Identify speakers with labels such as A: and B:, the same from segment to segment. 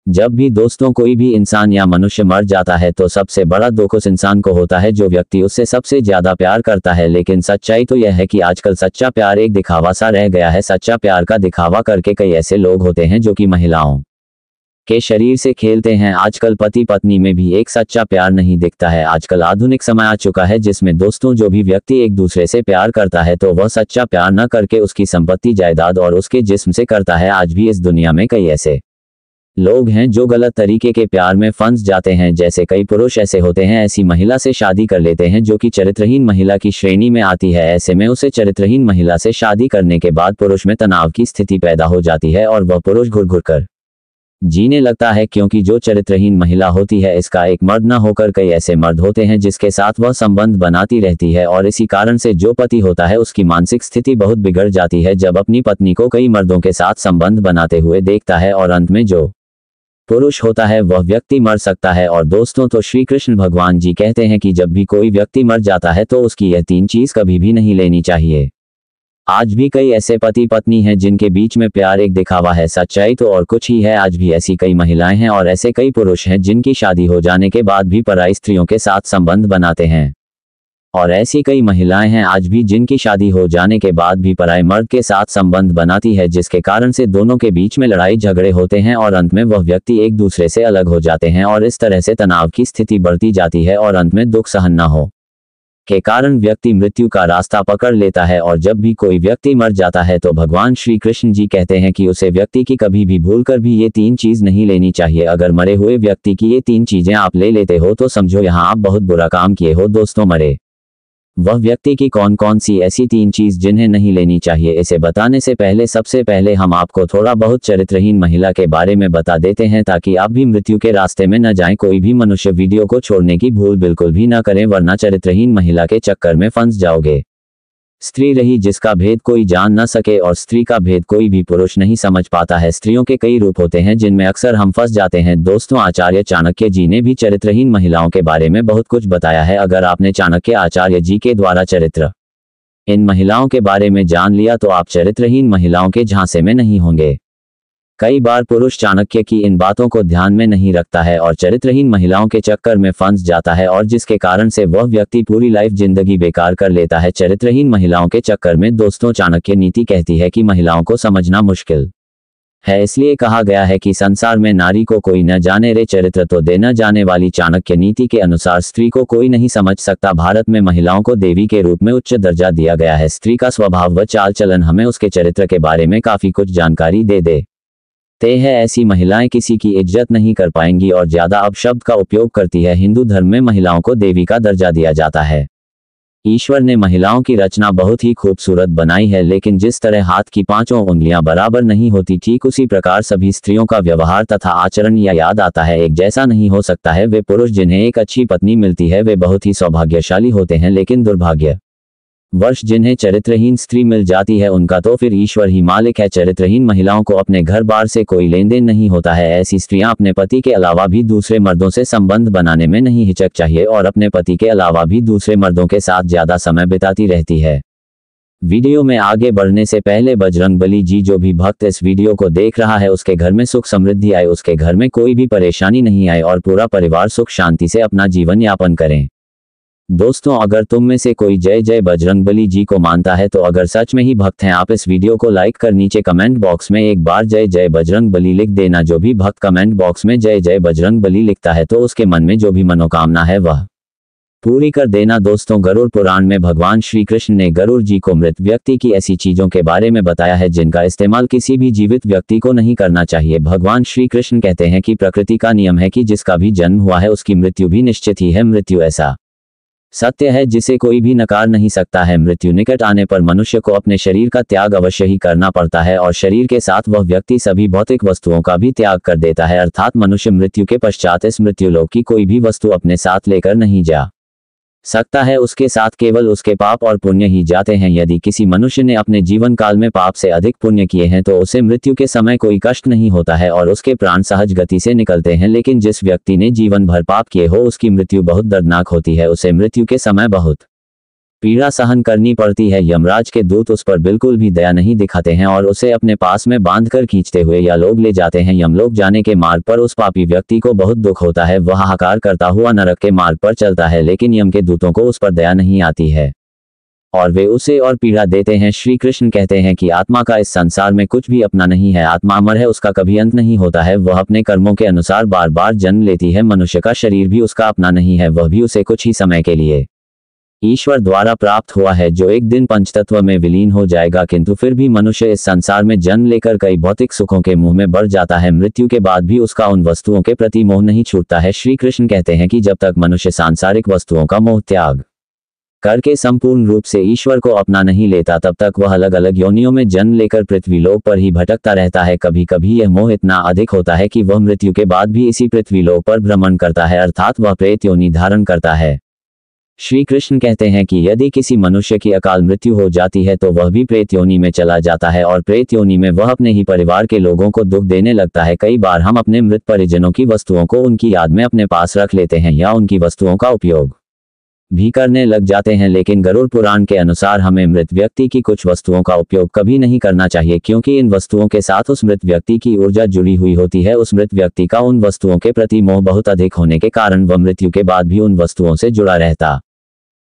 A: जब भी दोस्तों कोई भी इंसान या मनुष्य मर जाता है तो सबसे बड़ा दुख उस इंसान को होता है जो व्यक्ति उससे सबसे ज्यादा प्यार करता है। लेकिन सच्चाई तो यह है कि आजकल सच्चा प्यार एक दिखावा सा रह गया है। सच्चा प्यार का दिखावा करके कई ऐसे लोग होते हैं जो कि महिलाओं के शरीर से खेलते हैं। आजकल पति पत्नी में भी एक सच्चा प्यार नहीं दिखता है। आजकल आधुनिक समय आ चुका है जिसमें दोस्तों जो भी व्यक्ति एक दूसरे से प्यार करता है तो वह सच्चा प्यार न करके उसकी संपत्ति जायदाद और उसके जिस्म से करता है। आज भी इस दुनिया में कई ऐसे लोग हैं जो गलत तरीके के प्यार में फंस जाते हैं। जैसे कई पुरुष ऐसे होते हैं ऐसी महिला से शादी कर लेते हैं जो कि चरित्रहीन महिला की श्रेणी में आती है। ऐसे में उसे चरित्रहीन महिला से शादी करने के बाद पुरुष में तनाव की स्थिति पैदा हो जाती है और वह पुरुष घुर घुर कर जीने लगता है, क्योंकि जो चरित्रहीन महिला होती है इसका एक मर्द न होकर कई ऐसे मर्द होते हैं जिसके साथ वह संबंध बनाती रहती है। और इसी कारण से जो पति होता है उसकी मानसिक स्थिति बहुत बिगड़ जाती है जब अपनी पत्नी को कई मर्दों के साथ संबंध बनाते हुए देखता है। और अंत में जो पुरुष होता है वह व्यक्ति मर सकता है। और दोस्तों तो श्री कृष्ण भगवान जी कहते हैं कि जब भी कोई व्यक्ति मर जाता है तो उसकी यह 3 चीज कभी भी नहीं लेनी चाहिए। आज भी कई ऐसे पति पत्नी हैं जिनके बीच में प्यार एक दिखावा है, सच्चाई तो और कुछ ही है। आज भी ऐसी कई महिलाएं हैं और ऐसे कई पुरुष हैं जिनकी शादी हो जाने के बाद भी पराई स्त्रियों के साथ संबंध बनाते हैं। और ऐसी कई महिलाएं हैं आज भी जिनकी शादी हो जाने के बाद भी पराए मर्द के साथ संबंध बनाती है, जिसके कारण से दोनों के बीच में लड़ाई झगड़े होते हैं और अंत में वह व्यक्ति एक दूसरे से अलग हो जाते हैं। और इस तरह से तनाव की स्थिति बढ़ती जाती है और अंत में दुख सहन न हो के कारण व्यक्ति मृत्यु का रास्ता पकड़ लेता है। और जब भी कोई व्यक्ति मर जाता है तो भगवान श्री कृष्ण जी कहते हैं कि उसे व्यक्ति की कभी भी भूलकर भी ये 3 चीज नहीं लेनी चाहिए। अगर मरे हुए व्यक्ति की ये 3 चीजें आप ले लेते हो तो समझो यहाँ आप बहुत बुरा काम किए हो। दोस्तों, मरे वह व्यक्ति की कौन कौन सी ऐसी 3 चीज जिन्हें नहीं लेनी चाहिए, इसे बताने से पहले सबसे पहले हम आपको थोड़ा बहुत चरित्रहीन महिला के बारे में बता देते हैं ताकि आप भी मृत्यु के रास्ते में न जाएं। कोई भी मनुष्य वीडियो को छोड़ने की भूल बिल्कुल भी न करें, वरना चरित्रहीन महिला के चक्कर में फंस जाओगे। स्त्री रही जिसका भेद कोई जान न सके और स्त्री का भेद कोई भी पुरुष नहीं समझ पाता है। स्त्रियों के कई रूप होते हैं जिनमें अक्सर हम फंस जाते हैं। दोस्तों, आचार्य चाणक्य जी ने भी चरित्रहीन महिलाओं के बारे में बहुत कुछ बताया है। अगर आपने चाणक्य आचार्य जी के द्वारा चरित्र इन महिलाओं के बारे में जान लिया तो आप चरित्रहीन महिलाओं के झांसे में नहीं होंगे। कई बार पुरुष चाणक्य की इन बातों को ध्यान में नहीं रखता है और चरित्रहीन महिलाओं के चक्कर में फंस जाता है और जिसके कारण से वह व्यक्ति पूरी लाइफ जिंदगी बेकार कर लेता है चरित्रहीन महिलाओं के चक्कर में। दोस्तों, चाणक्य नीति कहती है कि महिलाओं को समझना मुश्किल है, इसलिए कहा गया है कि संसार में नारी को कोई न जाने रे चरित्र तो दे न जाने वाली। चाणक्य नीति के अनुसार स्त्री को कोई नहीं समझ सकता। भारत में महिलाओं को देवी के रूप में उच्च दर्जा दिया गया है। स्त्री का स्वभाव व चाल चलन हमें उसके चरित्र के बारे में काफी कुछ जानकारी दे है। ऐसी महिलाएं किसी की इज्जत नहीं कर पाएंगी और ज्यादा अपशब्द का उपयोग करती है। हिंदू धर्म में महिलाओं को देवी का दर्जा दिया जाता है। ईश्वर ने महिलाओं की रचना बहुत ही खूबसूरत बनाई है, लेकिन जिस तरह हाथ की 5 उंगलियां बराबर नहीं होती, ठीक उसी प्रकार सभी स्त्रियों का व्यवहार तथा आचरण या याद आता है एक जैसा नहीं हो सकता है। वे पुरुष जिन्हें एक अच्छी पत्नी मिलती है वे बहुत ही सौभाग्यशाली होते हैं, लेकिन दुर्भाग्य वर्ष जिन्हें चरित्रहीन स्त्री मिल जाती है उनका तो फिर ईश्वर ही मालिक है। चरित्रहीन महिलाओं को अपने घर बार से कोई लेन देन नहीं होता है। ऐसी स्त्रियां अपने पति के अलावा भी दूसरे मर्दों से संबंध बनाने में नहीं हिचक चाहिए और अपने पति के अलावा भी दूसरे मर्दों के साथ ज्यादा समय बिताती रहती है। वीडियो में आगे बढ़ने से पहले बजरंगबली जी, जो भी भक्त इस वीडियो को देख रहा है उसके घर में सुख समृद्धि आए, उसके घर में कोई भी परेशानी नहीं आए और पूरा परिवार सुख शांति से अपना जीवन यापन करें। दोस्तों, अगर तुम में से कोई जय जय बजरंगबली जी को मानता है तो अगर सच में ही भक्त हैं आप इस वीडियो को लाइक कर नीचे कमेंट बॉक्स में एक बार जय जय बजरंगबली लिख देना। जो भी भक्त कमेंट बॉक्स में जय जय बजरंगबली लिखता है तो उसके मन में जो भी मनोकामना है वह पूरी कर देना। दोस्तों, गरुड़ पुराण में भगवान श्री कृष्ण ने गरुड़ जी को मृत व्यक्ति की ऐसी चीजों के बारे में बताया है जिनका इस्तेमाल किसी भी जीवित व्यक्ति को नहीं करना चाहिए। भगवान श्री कृष्ण कहते हैं कि प्रकृति का नियम है कि जिसका भी जन्म हुआ है उसकी मृत्यु भी निश्चित ही है। मृत्यु ऐसा सत्य है जिसे कोई भी नकार नहीं सकता है। मृत्यु निकट आने पर मनुष्य को अपने शरीर का त्याग अवश्य ही करना पड़ता है और शरीर के साथ वह व्यक्ति सभी भौतिक वस्तुओं का भी त्याग कर देता है। अर्थात मनुष्य मृत्यु के पश्चात इस मृत्युलोक की कोई भी वस्तु अपने साथ लेकर नहीं जा सकता है। उसके साथ केवल उसके पाप और पुण्य ही जाते हैं। यदि किसी मनुष्य ने अपने जीवन काल में पाप से अधिक पुण्य किए हैं तो उसे मृत्यु के समय कोई कष्ट नहीं होता है और उसके प्राण सहज गति से निकलते हैं। लेकिन जिस व्यक्ति ने जीवन भर पाप किए हो उसकी मृत्यु बहुत दर्दनाक होती है, उसे मृत्यु के समय बहुत पीड़ा सहन करनी पड़ती है। यमराज के दूत उस पर बिल्कुल भी दया नहीं दिखाते हैं और उसे अपने पास में बांधकर खींचते हुए या लोग ले जाते हैं। यमलोक जाने के मार्ग पर उस पापी व्यक्ति को बहुत दुख होता है। वह हाहाकार करता हुआ नरक के मार्ग पर चलता है, लेकिन यम के दूतों को उस पर दया नहीं आती है और वे उसे और पीड़ा देते हैं। श्री कृष्ण कहते हैं कि आत्मा का इस संसार में कुछ भी अपना नहीं है। आत्मा अमर है, उसका कभी अंत नहीं होता है। वह अपने कर्मों के अनुसार बार बार जन्म लेती है। मनुष्य का शरीर भी उसका अपना नहीं है, वह भी उसे कुछ ही समय के लिए ईश्वर द्वारा प्राप्त हुआ है, जो एक दिन पंचतत्व में विलीन हो जाएगा। किंतु फिर भी मनुष्य इस संसार में जन्म लेकर कई भौतिक सुखों के मुंह में बढ़ जाता है। मृत्यु के बाद भी उसका उन वस्तुओं के प्रति मोह नहीं छूटता है। श्री कृष्ण कहते हैं कि जब तक मनुष्य सांसारिक वस्तुओं का मोह त्याग करके संपूर्ण रूप से ईश्वर को अपना नहीं लेता, तब तक वह अलग अलग योनियों में जन्म लेकर पृथ्वी लोक पर ही भटकता रहता है। कभी कभी यह मोह इतना अधिक होता है कि वह मृत्यु के बाद भी इसी पृथ्वी लोक पर भ्रमण करता है, अर्थात वह प्रेत योनि धारण करता है। श्री कृष्ण कहते हैं कि यदि किसी मनुष्य की अकाल मृत्यु हो जाती है तो वह भी प्रेत योनि में चला जाता है और प्रेत योनि में वह अपने ही परिवार के लोगों को दुख देने लगता है। कई बार हम अपने मृत परिजनों की वस्तुओं को उनकी याद में अपने पास रख लेते हैं या उनकी वस्तुओं का उपयोग भी करने लग जाते हैं, लेकिन गरुड़ पुराण के अनुसार हमें मृत व्यक्ति की कुछ वस्तुओं का उपयोग कभी नहीं करना चाहिए, क्योंकि इन वस्तुओं के साथ उस मृत व्यक्ति की ऊर्जा जुड़ी हुई होती है। उस मृत व्यक्ति का उन वस्तुओं के प्रति मोह बहुत अधिक होने के कारण वह मृत्यु के बाद भी उन वस्तुओं से जुड़ा रहता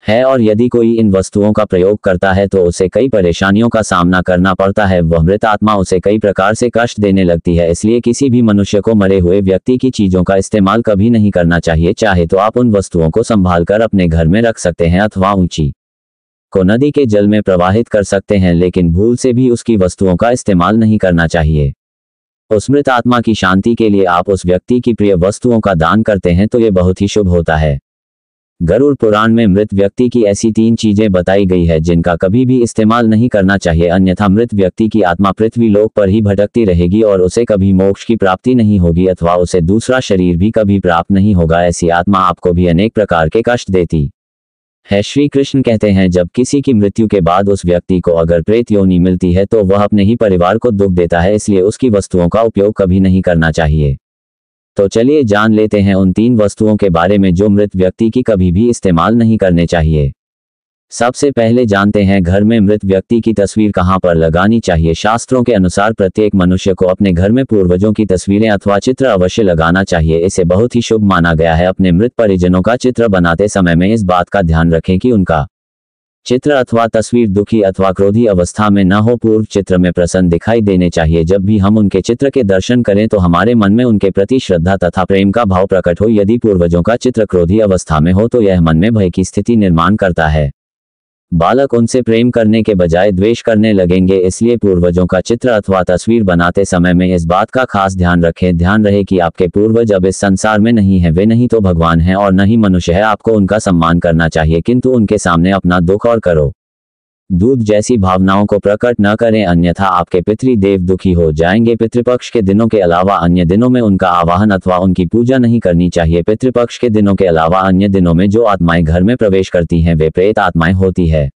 A: है और यदि कोई इन वस्तुओं का प्रयोग करता है तो उसे कई परेशानियों का सामना करना पड़ता है। वह मृत आत्मा उसे कई प्रकार से कष्ट देने लगती है। इसलिए किसी भी मनुष्य को मरे हुए व्यक्ति की चीजों का इस्तेमाल कभी नहीं करना चाहिए। चाहे तो आप उन वस्तुओं को संभाल कर अपने घर में रख सकते हैं अथवा ऊंची को नदी के जल में प्रवाहित कर सकते हैं, लेकिन भूल से भी उसकी वस्तुओं का इस्तेमाल नहीं करना चाहिए। उस मृत आत्मा की शांति के लिए आप उस व्यक्ति की प्रिय वस्तुओं का दान करते हैं तो ये बहुत ही शुभ होता है। गरुड़ पुराण में मृत व्यक्ति की ऐसी 3 चीजें बताई गई है जिनका कभी भी इस्तेमाल नहीं करना चाहिए, अन्यथा मृत व्यक्ति की आत्मा पृथ्वी लोक पर ही भटकती रहेगी और उसे कभी मोक्ष की प्राप्ति नहीं होगी अथवा उसे दूसरा शरीर भी कभी प्राप्त नहीं होगा। ऐसी आत्मा आपको भी अनेक प्रकार के कष्ट देती है। श्री कृष्ण कहते हैं जब किसी की मृत्यु के बाद उस व्यक्ति को अगर प्रेत योनि मिलती है तो वह अपने ही परिवार को दुख देता है, इसलिए उसकी वस्तुओं का उपयोग कभी नहीं करना चाहिए। तो चलिए जान लेते हैं उन 3 वस्तुओं के बारे में जो मृत व्यक्ति की कभी भी इस्तेमाल नहीं करने चाहिए। सबसे पहले जानते हैं घर में मृत व्यक्ति की तस्वीर कहां पर लगानी चाहिए। शास्त्रों के अनुसार प्रत्येक मनुष्य को अपने घर में पूर्वजों की तस्वीरें अथवा चित्र अवश्य लगाना चाहिए। इसे बहुत ही शुभ माना गया है। अपने मृत परिजनों का चित्र बनाते समय में इस बात का ध्यान रखें कि उनका चित्र अथवा तस्वीर दुखी अथवा क्रोधी अवस्था में न हो। पूर्व चित्र में प्रसन्न दिखाई देने चाहिए। जब भी हम उनके चित्र के दर्शन करें तो हमारे मन में उनके प्रति श्रद्धा तथा प्रेम का भाव प्रकट हो। यदि पूर्वजों का चित्र क्रोधी अवस्था में हो तो यह मन में भय की स्थिति निर्माण करता है। बालक उनसे प्रेम करने के बजाय द्वेष करने लगेंगे। इसलिए पूर्वजों का चित्र अथवा तस्वीर बनाते समय में इस बात का खास ध्यान रखें। ध्यान रहे कि आपके पूर्वज अब इस संसार में नहीं है, वे नहीं तो भगवान हैं और न ही मनुष्य है। आपको उनका सम्मान करना चाहिए, किंतु उनके सामने अपना दुख और करो दूध जैसी भावनाओं को प्रकट न करें, अन्यथा आपके पितृदेव दुखी हो जाएंगे। पितृपक्ष के दिनों के अलावा अन्य दिनों में उनका आवाहन अथवा उनकी पूजा नहीं करनी चाहिए। पितृपक्ष के दिनों के अलावा अन्य दिनों में जो आत्माएं घर में प्रवेश करती हैं वे प्रेत आत्माएं होती है।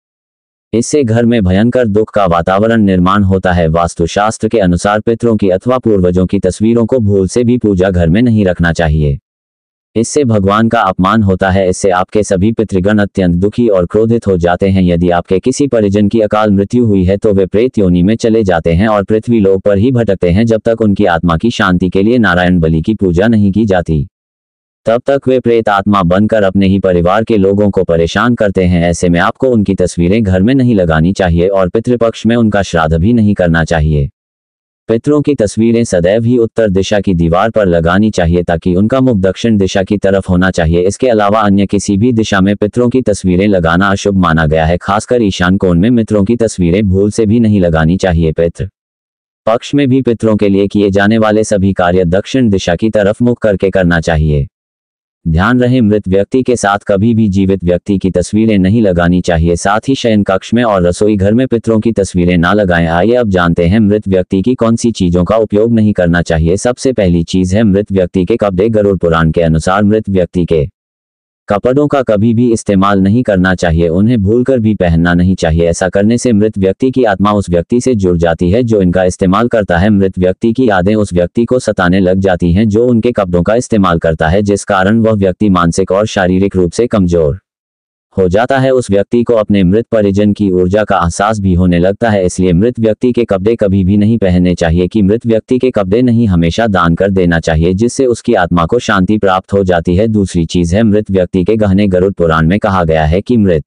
A: इससे घर में भयंकर दुख का वातावरण निर्माण होता है। वास्तुशास्त्र के अनुसार पितरों की अथवा पूर्वजों की तस्वीरों को भूल से भी पूजा घर में नहीं रखना चाहिए। इससे भगवान का अपमान होता है। इससे आपके सभी पितृगण अत्यंत दुखी और क्रोधित हो जाते हैं। यदि आपके किसी परिजन की अकाल मृत्यु हुई है तो वे प्रेत योनि में चले जाते हैं और पृथ्वी लोक पर ही भटकते हैं जब तक उनकी आत्मा की शांति के लिए नारायण बलि की पूजा नहीं की जाती। तब तक वे प्रेत आत्मा बनकर अपने ही परिवार के लोगों को परेशान करते हैं। ऐसे में आपको उनकी तस्वीरें घर में नहीं लगानी चाहिए और पितृपक्ष में उनका श्राद्ध भी नहीं करना चाहिए। पितरों की तस्वीरें सदैव ही उत्तर दिशा की दीवार पर लगानी चाहिए ताकि उनका मुख दक्षिण दिशा की तरफ होना चाहिए। इसके अलावा अन्य किसी भी दिशा में पितरों की तस्वीरें लगाना अशुभ माना गया है। खासकर ईशान कोण में मित्रों की तस्वीरें भूल से भी नहीं लगानी चाहिए। पितृ पक्ष में भी पितरों के लिए किए जाने वाले सभी कार्य दक्षिण दिशा की तरफ मुख करके करना चाहिए। ध्यान रहे मृत व्यक्ति के साथ कभी भी जीवित व्यक्ति की तस्वीरें नहीं लगानी चाहिए। साथ ही शयन कक्ष में और रसोई घर में पितरों की तस्वीरें ना लगाएं। आइए अब जानते हैं मृत व्यक्ति की कौन सी चीजों का उपयोग नहीं करना चाहिए। सबसे पहली चीज है मृत व्यक्ति के कपड़े। गरुड़ पुराण के अनुसार मृत व्यक्ति के कपड़ों का कभी भी इस्तेमाल नहीं करना चाहिए। उन्हें भूलकर भी पहनना नहीं चाहिए। ऐसा करने से मृत व्यक्ति की आत्मा उस व्यक्ति से जुड़ जाती है जो इनका इस्तेमाल करता है। मृत व्यक्ति की यादें उस व्यक्ति को सताने लग जाती हैं जो उनके कपड़ों का इस्तेमाल करता है, जिस कारण वह व्यक्ति मानसिक और शारीरिक रूप से कमजोर हो जाता है। उस व्यक्ति को अपने मृत परिजन की ऊर्जा का एहसास भी होने लगता है। इसलिए मृत व्यक्ति के कपड़े कभी भी नहीं पहनने चाहिए कि मृत व्यक्ति के कपड़े नहीं हमेशा दान कर देना चाहिए, जिससे उसकी आत्मा को शांति प्राप्त हो जाती है। दूसरी चीज है मृत व्यक्ति के गहने। गरुड़ पुराण में कहा गया है कि मृत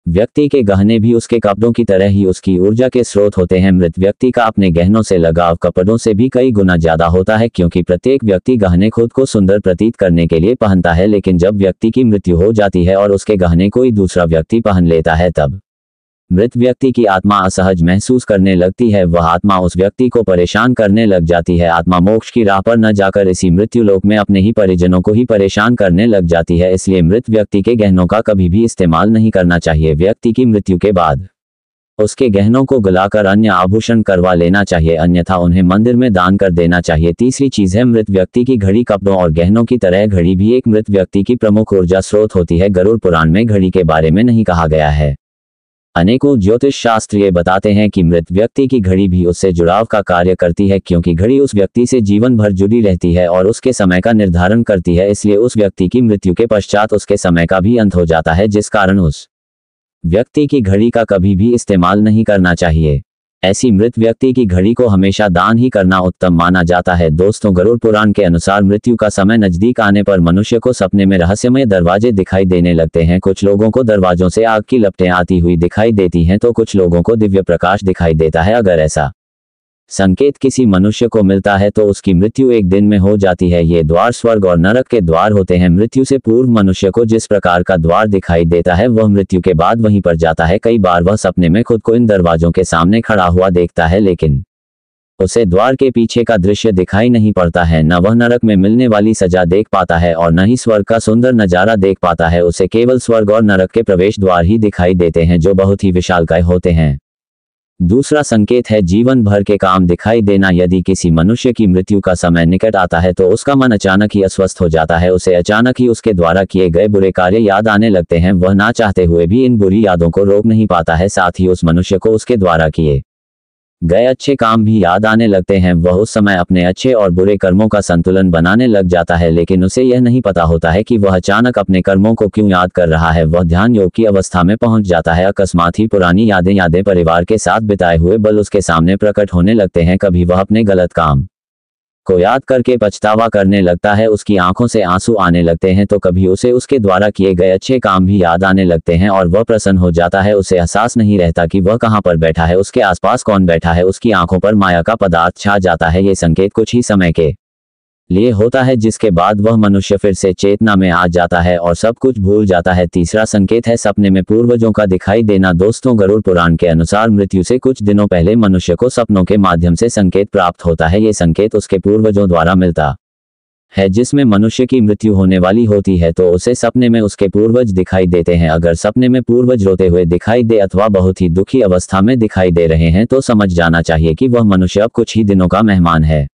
A: व्यक्ति के गहने भी उसके कपड़ों की तरह ही उसकी ऊर्जा के स्रोत होते हैं। मृत व्यक्ति का अपने गहनों से लगाव कपड़ों से भी कई गुना ज्यादा होता है, क्योंकि प्रत्येक व्यक्ति गहने खुद को सुंदर प्रतीत करने के लिए पहनता है, लेकिन जब व्यक्ति की मृत्यु हो जाती है और उसके गहने कोई दूसरा व्यक्ति पहन लेता है, तब मृत व्यक्ति की आत्मा असहज महसूस करने लगती है। वह आत्मा उस व्यक्ति को परेशान करने लग जाती है। आत्मा मोक्ष की राह पर न जाकर इसी मृत्यु लोक में अपने ही परिजनों को ही परेशान करने लग जाती है। इसलिए मृत व्यक्ति के गहनों का कभी भी इस्तेमाल नहीं करना चाहिए। व्यक्ति की मृत्यु के बाद उसके गहनों को गलाकर अन्य आभूषण करवा लेना चाहिए, अन्यथा उन्हें मंदिर में दान कर देना चाहिए। तीसरी चीज है मृत व्यक्ति की घड़ी। कपड़ों और गहनों की तरह घड़ी भी एक मृत व्यक्ति की प्रमुख ऊर्जा स्रोत होती है। गरुड़ पुराण में घड़ी के बारे में नहीं कहा गया है। अनेकों ज्योतिष शास्त्र ये बताते हैं कि मृत व्यक्ति की घड़ी भी उससे जुड़ाव का कार्य करती है, क्योंकि घड़ी उस व्यक्ति से जीवन भर जुड़ी रहती है और उसके समय का निर्धारण करती है। इसलिए उस व्यक्ति की मृत्यु के पश्चात उसके समय का भी अंत हो जाता है, जिस कारण उस व्यक्ति की घड़ी का कभी भी इस्तेमाल नहीं करना चाहिए। ऐसी मृत व्यक्ति की घड़ी को हमेशा दान ही करना उत्तम माना जाता है। दोस्तों, गरुड़ पुराण के अनुसार मृत्यु का समय नजदीक आने पर मनुष्य को सपने में रहस्यमय दरवाजे दिखाई देने लगते हैं। कुछ लोगों को दरवाजों से आग की लपटें आती हुई दिखाई देती हैं, तो कुछ लोगों को दिव्य प्रकाश दिखाई देता है। अगर ऐसा संकेत किसी मनुष्य को मिलता है तो उसकी मृत्यु एक दिन में हो जाती है। ये द्वार स्वर्ग और नरक के द्वार होते हैं। मृत्यु से पूर्व मनुष्य को जिस प्रकार का द्वार दिखाई देता है, वह मृत्यु के बाद वहीं पर जाता है। कई बार वह सपने में खुद को इन दरवाजों के सामने खड़ा हुआ देखता है, लेकिन उसे द्वार के पीछे का दृश्य दिखाई नहीं पड़ता है। न वह नरक में मिलने वाली सजा देख पाता है और न ही स्वर्ग का सुंदर नजारा देख पाता है। उसे केवल स्वर्ग और नरक के प्रवेश द्वार ही दिखाई देते हैं, जो बहुत ही विशालकाय होते हैं। दूसरा संकेत है जीवन भर के काम दिखाई देना। यदि किसी मनुष्य की मृत्यु का समय निकट आता है तो उसका मन अचानक ही अस्वस्थ हो जाता है। उसे अचानक ही उसके द्वारा किए गए बुरे कार्य याद आने लगते हैं। वह ना चाहते हुए भी इन बुरी यादों को रोक नहीं पाता है। साथ ही उस मनुष्य को उसके द्वारा किए गए अच्छे काम भी याद आने लगते हैं। वह उस समय अपने अच्छे और बुरे कर्मों का संतुलन बनाने लग जाता है, लेकिन उसे यह नहीं पता होता है कि वह अचानक अपने कर्मों को क्यों याद कर रहा है। वह ध्यान योग की अवस्था में पहुंच जाता है। अकस्मात ही पुरानी यादें परिवार के साथ बिताए हुए पल उसके सामने प्रकट होने लगते हैं। कभी वह अपने गलत काम को याद करके पछतावा करने लगता है, उसकी आंखों से आंसू आने लगते हैं, तो कभी उसे उसके द्वारा किए गए अच्छे काम भी याद आने लगते हैं और वह प्रसन्न हो जाता है। उसे एहसास नहीं रहता कि वह कहां पर बैठा है, उसके आसपास कौन बैठा है। उसकी आंखों पर माया का पदार्थ छा जाता है। ये संकेत कुछ ही समय के लिए होता है, जिसके बाद वह मनुष्य फिर से चेतना में आ जाता है और सब कुछ भूल जाता है। तीसरा संकेत है सपने में पूर्वजों का दिखाई देना। दोस्तों, गरुड़ पुराण के अनुसार मृत्यु से कुछ दिनों पहले मनुष्य को सपनों के माध्यम से संकेत प्राप्त होता है। ये संकेत उसके पूर्वजों द्वारा मिलता है। जिसमें मनुष्य की मृत्यु होने वाली होती है तो उसे सपने में उसके पूर्वज दिखाई देते हैं। अगर सपने में पूर्वज रोते हुए दिखाई दे अथवा बहुत ही दुखी अवस्था में दिखाई दे रहे हैं तो समझ जाना चाहिए कि वह मनुष्य अब कुछ ही दिनों का मेहमान है।